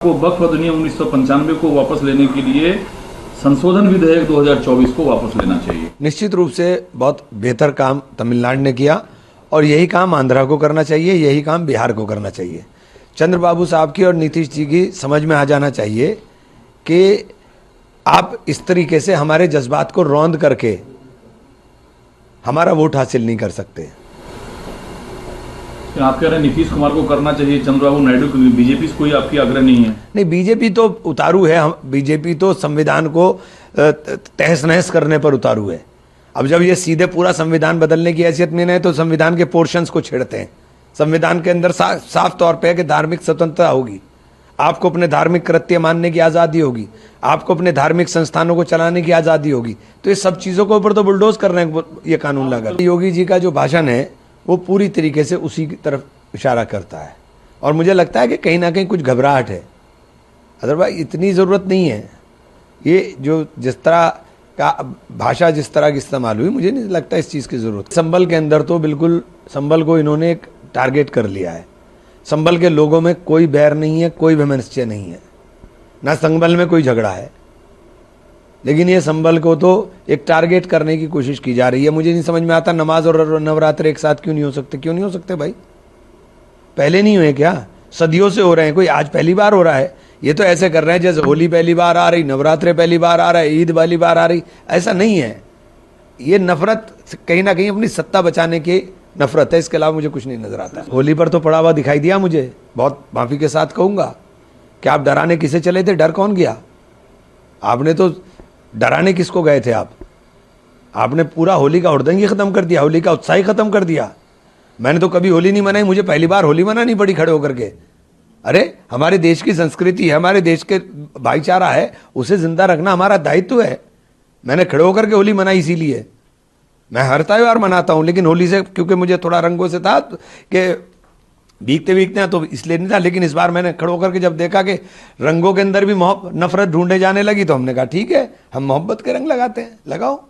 को वक्फ अधिनियम 1995 को वापस लेने के लिए संशोधन विधेयक 2024 को वापस लेना चाहिए। निश्चित रूप से बहुत बेहतर काम तमिलनाडु ने किया और यही काम आंध्रा को करना चाहिए, यही काम बिहार को करना चाहिए। चंद्रबाबू साहब की और नीतीश जी की समझ में आ जाना चाहिए कि आप इस तरीके से हमारे जज्बात को रौंद करके हमारा वोट हासिल नहीं कर सकते। आप कह रहे हैं नीतीश कुमार को करना चाहिए, चंद्रबाबू नायडू को, बीजेपी से कोई आपकी आग्रह नहीं है? नहीं, बीजेपी तो उतारू है। हम बीजेपी तो संविधान को तहस नहस करने पर उतारू है। अब जब ये सीधे पूरा संविधान बदलने की हैसियत में नहीं तो संविधान के पोर्शंस को छेड़ते हैं। संविधान के अंदर साफ तौर पे है कि धार्मिक स्वतंत्रता होगी, आपको अपने धार्मिक कृत्य मानने की आज़ादी होगी, आपको अपने धार्मिक संस्थानों को चलाने की आज़ादी होगी। तो ये सब चीज़ों के ऊपर तो बुलडोज कर रहे हैं ये कानून लगा। योगी जी का जो भाषण है वो पूरी तरीके से उसी की तरफ इशारा करता है और मुझे लगता है कि कहीं ना कहीं कुछ घबराहट है। अदरवाइज इतनी ज़रूरत नहीं है। ये जो जिस तरह का भाषा जिस तरह की इस्तेमाल हुई, मुझे नहीं लगता इस चीज़ की ज़रूरत। संभल के अंदर तो बिल्कुल संभल को इन्होंने एक टारगेट कर लिया है। संभल के लोगों में कोई बैर नहीं है, कोई वैमनस्य नहीं है, ना संभल में कोई झगड़ा है, लेकिन ये संभल को तो एक टारगेट करने की कोशिश की जा रही है। मुझे नहीं समझ में आता नमाज और नवरात्र एक साथ क्यों नहीं हो सकते? क्यों नहीं हो सकते भाई? पहले नहीं हुए क्या? सदियों से हो रहे हैं, कोई आज पहली बार हो रहा है? ये तो ऐसे कर रहे हैं जैसे होली पहली बार आ रही, नवरात्रे पहली बार आ रहा है, ईद पहली बार आ रही। ऐसा नहीं है। ये नफरत कहीं ना कहीं अपनी सत्ता बचाने की नफरत है, इसके अलावा मुझे कुछ नहीं नजर आता। होली पर तो पड़ा हुआ दिखाई दिया मुझे, बहुत माफी के साथ कहूंगा कि आप डराने किसे चले थे? डर कौन गया? आपने तो डराने किसको गए थे? आपने पूरा होली का हुड़दंग ही खत्म कर दिया, होली का उत्साह ही खत्म कर दिया। मैंने तो कभी होली नहीं मनाई, मुझे पहली बार होली मनानी पड़ी खड़े होकर के। अरे हमारे देश की संस्कृति है, हमारे देश के भाईचारा है, उसे जिंदा रखना हमारा दायित्व है। मैंने खड़े होकर के होली मनाई, इसीलिए मैं हर त्योहार मनाता हूं, लेकिन होली से क्योंकि मुझे थोड़ा रंगों से था कि भीगते भीगते हैं तो इसलिए नहीं था। लेकिन इस बार मैंने खड़े होकर के जब देखा कि रंगों के अंदर भी नफरत ढूंढने जाने लगी तो हमने कहा ठीक है, हम मोहब्बत के रंग लगाते हैं, लगाओ।